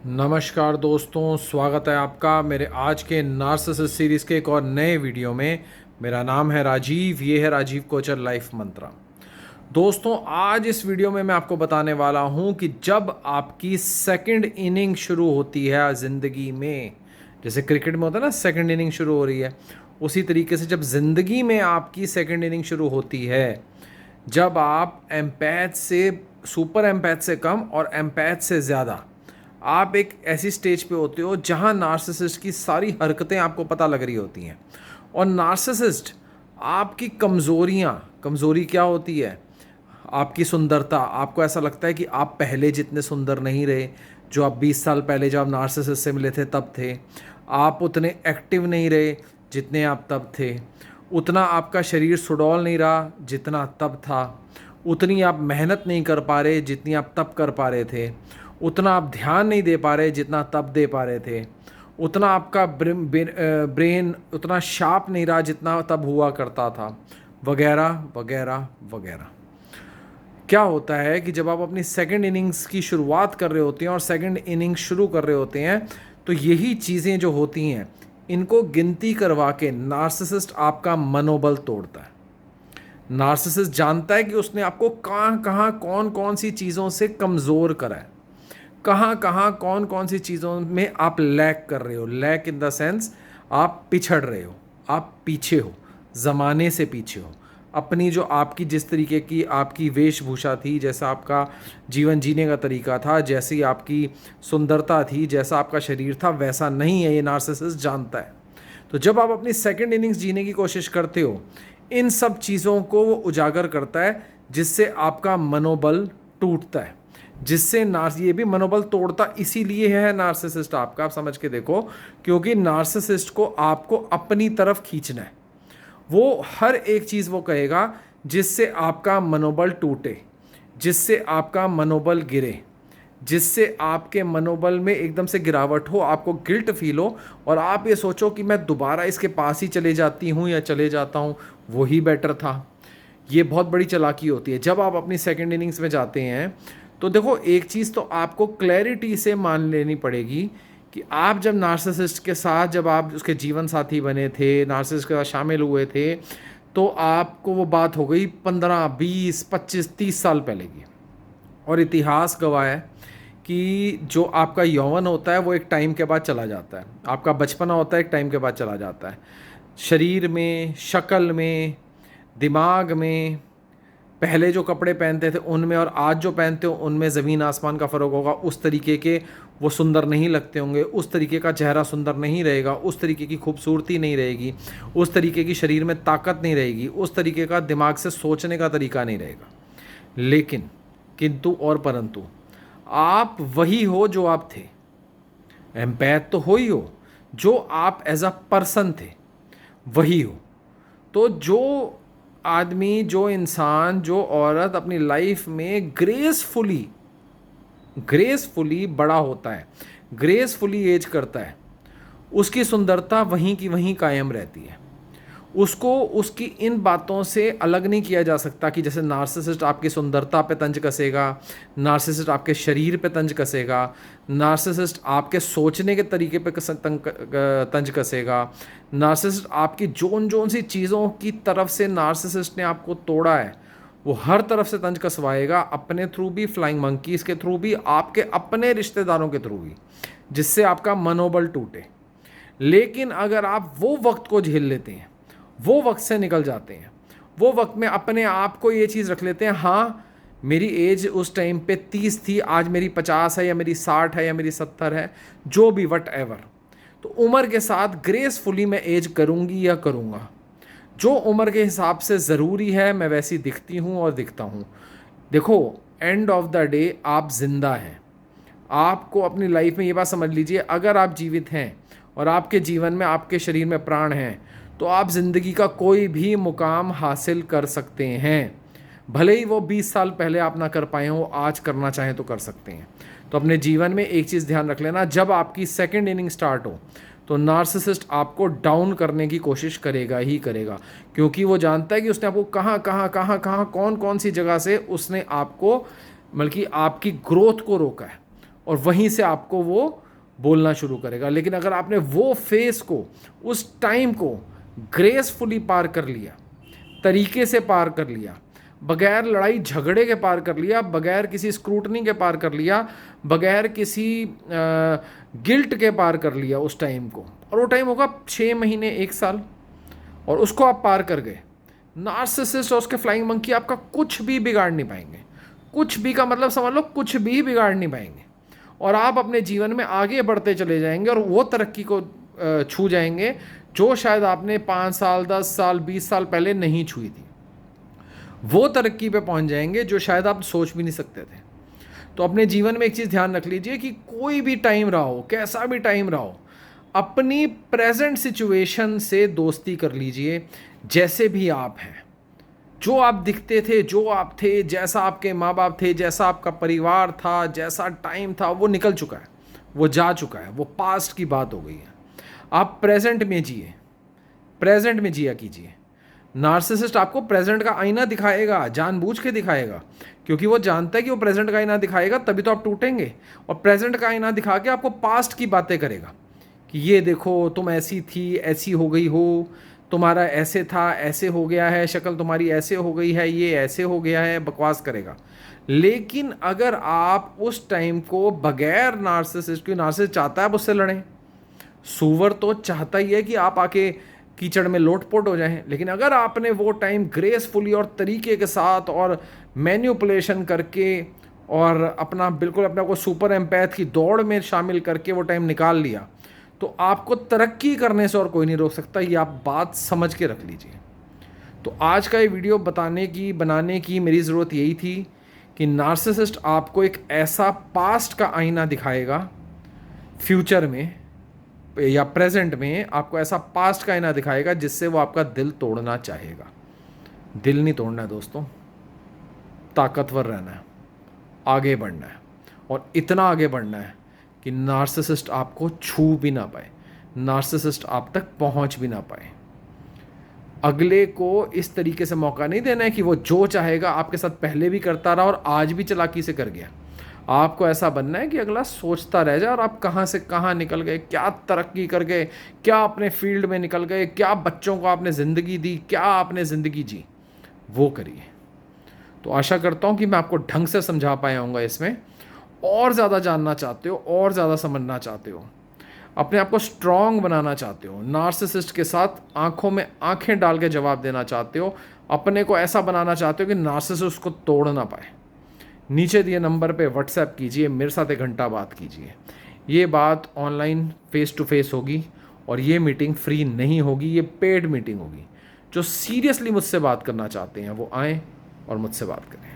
नमस्कार दोस्तों, स्वागत है आपका मेरे आज के नार्सिसिस्ट सीरीज़ के एक और नए वीडियो में। मेरा नाम है राजीव, ये है राजीव कोचर लाइफ मंत्रा। दोस्तों, आज इस वीडियो में मैं आपको बताने वाला हूँ कि जब आपकी सेकंड इनिंग शुरू होती है ज़िंदगी में, जैसे क्रिकेट में होता है ना सेकंड इनिंग शुरू हो रही है, उसी तरीके से जब ज़िंदगी में आपकी सेकंड इनिंग शुरू होती है, जब आप एम्पैथ से, सुपर एम्पैथ से कम और एम्पैथ से ज़्यादा आप एक ऐसी स्टेज पे होते हो जहां नार्सिसिस्ट की सारी हरकतें आपको पता लग रही होती हैं। और नार्सिसिस्ट आपकी कमज़ोरी क्या होती है? आपकी सुंदरता। आपको ऐसा लगता है कि आप पहले जितने सुंदर नहीं रहे, जो आप 20 साल पहले जब आप नार्सिसिस्ट से मिले थे तब थे। आप उतने एक्टिव नहीं रहे जितने आप तब थे। उतना आपका शरीर सुडौल नहीं रहा जितना तब था। उतनी आप मेहनत नहीं कर पा रहे जितनी आप तब कर पा रहे थे। उतना आप ध्यान नहीं दे पा रहे जितना तब दे पा रहे थे। उतना आपका ब्रेन उतना शार्प नहीं रहा जितना तब हुआ करता था, वगैरह वगैरह वगैरह। क्या होता है कि जब आप अपनी सेकंड इनिंग्स की शुरुआत कर रहे होते हैं और सेकंड इनिंग्स शुरू कर रहे होते हैं, तो यही चीज़ें जो होती हैं, इनको गिनती करवा के नार्सिसिस्ट आपका मनोबल तोड़ता है। नार्सिसिस्ट जानता है कि उसने आपको कहाँ कहाँ कौन कौन सी चीज़ों से कमज़ोर करा है, कहाँ कहाँ कौन कौन सी चीज़ों में आप लैक कर रहे हो। लैक इन द सेंस आप पिछड़ रहे हो, आप पीछे हो, ज़माने से पीछे हो। अपनी जो आपकी जिस तरीके की आपकी वेशभूषा थी, जैसा आपका जीवन जीने का तरीका था, जैसी आपकी सुंदरता थी, जैसा आपका शरीर था, वैसा नहीं है, ये नार्सिसिस्ट जानता है। तो जब आप अपनी सेकंड इनिंग्स जीने की कोशिश करते हो, इन सब चीज़ों को वो उजागर करता है, जिससे आपका मनोबल टूटता है, जिससे ये भी मनोबल तोड़ता इसीलिए है नार्सिसिस्ट आपका। आप समझ के देखो, क्योंकि नार्सिसिस्ट को आपको अपनी तरफ खींचना है। वो हर एक चीज़ वो कहेगा जिससे आपका मनोबल टूटे, जिससे आपका मनोबल गिरे, जिससे आपके मनोबल में एकदम से गिरावट हो, आपको गिल्ट फील हो और आप ये सोचो कि मैं दोबारा इसके पास ही चले जाती हूँ या चले जाता हूँ, वही बेटर था। ये बहुत बड़ी चालाकी होती है। जब आप अपनी सेकंड इनिंग्स में जाते हैं, तो देखो, एक चीज़ तो आपको क्लैरिटी से मान लेनी पड़ेगी कि आप जब नार्सिसिस्ट के साथ, जब आप उसके जीवन साथी बने थे, नार्सिसिस्ट के साथ शामिल हुए थे, तो आपको वो बात हो गई 15, 20, 25, 30 साल पहले की। और इतिहास गवाह है कि जो आपका यौवन होता है वो एक टाइम के बाद चला जाता है, आपका बचपना होता है एक टाइम के बाद चला जाता है। शरीर में, शक्ल में, दिमाग में, पहले जो कपड़े पहनते थे उनमें और आज जो पहनते हो उनमें ज़मीन आसमान का फ़र्क होगा। उस तरीके के वो सुंदर नहीं लगते होंगे, उस तरीके का चेहरा सुंदर नहीं रहेगा, उस तरीके की खूबसूरती नहीं रहेगी, उस तरीके की शरीर में ताकत नहीं रहेगी, उस तरीके का दिमाग से सोचने का तरीका नहीं रहेगा। लेकिन किंतु और परंतु आप वही हो जो आप थे। एम्पैथ तो हो ही हो, जो आप एज अ पर्सन थे वही हो। तो जो आदमी, जो इंसान, जो औरत अपनी लाइफ में ग्रेसफुली बड़ा होता है, ग्रेसफुली एज करता है, उसकी सुंदरता वहीं की वहीं कायम रहती है। उसको उसकी इन बातों से अलग नहीं किया जा सकता कि जैसे नार्सिसिस्ट आपकी सुंदरता पे तंज कसेगा, नार्सिसिस्ट आपके शरीर पे तंज कसेगा, नार्सिसिस्ट आपके सोचने के तरीके पे तंज कसेगा। नार्सिसिस्ट आपकी जोन जोन सी चीज़ों की तरफ से नार्सिसिस्ट ने आपको तोड़ा है, वो हर तरफ से तंज कसवाएगा, अपने थ्रू भी, फ्लाइंग मंकीज़ के थ्रू भी, आपके अपने रिश्तेदारों के थ्रू भी, जिससे आपका मनोबल टूटे। लेकिन अगर आप वो वक्त को झेल लेते हैं, वो वक्त से निकल जाते हैं, वो वक्त में अपने आप को ये चीज़ रख लेते हैं, हाँ मेरी एज उस टाइम पे 30 थी, आज मेरी 50 है या मेरी 60 है या मेरी 70 है, जो भी वट एवर, तो उम्र के साथ ग्रेसफुली मैं एज करूँगी या करूँगा। जो उम्र के हिसाब से ज़रूरी है, मैं वैसी दिखती हूँ और दिखता हूँ। देखो, एंड ऑफ द डे आप जिंदा हैं। आपको अपनी लाइफ में ये बात समझ लीजिए, अगर आप जीवित हैं और आपके जीवन में, आपके शरीर में प्राण हैं, तो आप ज़िंदगी का कोई भी मुकाम हासिल कर सकते हैं। भले ही वो 20 साल पहले आप ना कर पाए हो, आज करना चाहें तो कर सकते हैं। तो अपने जीवन में एक चीज़ ध्यान रख लेना, जब आपकी सेकंड इनिंग स्टार्ट हो तो नार्सिसिस्ट आपको डाउन करने की कोशिश करेगा ही करेगा, क्योंकि वो जानता है कि उसने आपको कहाँ कौन कौन सी जगह से उसने आपको, बल्कि आपकी ग्रोथ को रोका है। और वहीं से आपको वो बोलना शुरू करेगा। लेकिन अगर आपने वो फेस को, उस टाइम को ग्रेसफुली पार कर लिया, तरीके से पार कर लिया, बगैर लड़ाई झगड़े के पार कर लिया, बगैर किसी स्क्रूटनी के पार कर लिया, बगैर किसी गिल्ट के पार कर लिया उस टाइम को, और वो टाइम होगा 6 महीने 1 साल, और उसको आप पार कर गए, नार्सिसिस्ट और उसके फ्लाइंग मंकी आपका कुछ भी बिगाड़ नहीं पाएंगे। कुछ भी का मतलब समझ लो, कुछ भी बिगाड़ नहीं पाएंगे, और आप अपने जीवन में आगे बढ़ते चले जाएंगे और वो तरक्की को छू जाएंगे जो शायद आपने 5 साल 10 साल 20 साल पहले नहीं छुई थी। वो तरक्की पे पहुंच जाएंगे जो शायद आप सोच भी नहीं सकते थे। तो अपने जीवन में एक चीज़ ध्यान रख लीजिए कि कोई भी टाइम रहा हो, कैसा भी टाइम रहा हो, अपनी प्रेजेंट सिचुएशन से दोस्ती कर लीजिए। जैसे भी आप हैं, जो आप दिखते थे, जो आप थे, जैसा आपके माँ बाप थे, जैसा आपका परिवार था, जैसा टाइम था, वो निकल चुका है, वो जा चुका है, वो पास्ट की बात हो गई है। आप प्रेजेंट में जिए, प्रेजेंट में जिया कीजिए। नार्सिसिस्ट आपको प्रेजेंट का आईना दिखाएगा, जानबूझ के दिखाएगा, क्योंकि वो जानता है कि वो प्रेजेंट का आईना दिखाएगा तभी तो आप टूटेंगे। और प्रेजेंट का आईना दिखा के आपको पास्ट की बातें करेगा कि ये देखो तुम ऐसी थी, ऐसी हो गई हो, तुम्हारा ऐसे था, ऐसे हो गया है, शक्ल तुम्हारी ऐसे हो गई है, ये ऐसे हो गया है, बकवास करेगा। लेकिन अगर आप उस टाइम को बगैर नार्सिसिस्ट, क्योंकि नार्सिसिस्ट चाहता है आप उससे लड़ें, सूअर तो चाहता ही है कि आप आके कीचड़ में लोटपोट हो जाएं। लेकिन अगर आपने वो टाइम ग्रेसफुली और तरीके के साथ और मैन्युपुलेशन करके और अपना बिल्कुल अपना को सुपर एम्पैथ की दौड़ में शामिल करके वो टाइम निकाल लिया, तो आपको तरक्की करने से और कोई नहीं रोक सकता। ये आप बात समझ के रख लीजिए। तो आज का ये वीडियो बनाने की मेरी ज़रूरत यही थी कि नार्सिसिस्ट आपको एक ऐसा पास्ट का आईना दिखाएगा, फ्यूचर में या प्रेजेंट में आपको ऐसा पास्ट का आईना दिखाएगा जिससे वो आपका दिल तोड़ना चाहेगा। दिल नहीं तोड़ना है दोस्तों, ताकतवर रहना है, आगे बढ़ना है, और इतना आगे बढ़ना है कि नार्सिसिस्ट आपको छू भी ना पाए, नार्सिसिस्ट आप तक पहुंच भी ना पाए। अगले को इस तरीके से मौका नहीं देना है कि वो जो चाहेगा आपके साथ पहले भी करता रहा और आज भी चालाकी से कर गया। आपको ऐसा बनना है कि अगला सोचता रह जाए और आप कहाँ से कहाँ निकल गए, क्या तरक्की कर गए, क्या अपने फील्ड में निकल गए, क्या बच्चों को आपने ज़िंदगी दी, क्या आपने ज़िंदगी जी, वो करिए। तो आशा करता हूँ कि मैं आपको ढंग से समझा पाया हूँगा इसमें। और ज़्यादा जानना चाहते हो, और ज़्यादा समझना चाहते हो, अपने आप को स्ट्रॉन्ग बनाना चाहते हो, नार्सिसिस्ट के साथ आंखों में आंखें डाल के जवाब देना चाहते हो, अपने को ऐसा बनाना चाहते हो कि नार्सिसिस्ट को तोड़ ना पाए, नीचे दिए नंबर पे व्हाट्सएप कीजिए, मेरे साथ 1 घंटा बात कीजिए। ये बात ऑनलाइन फेस टू फेस होगी और ये मीटिंग फ्री नहीं होगी, ये पेड मीटिंग होगी। जो सीरियसली मुझसे बात करना चाहते हैं वो आएँ और मुझसे बात करें।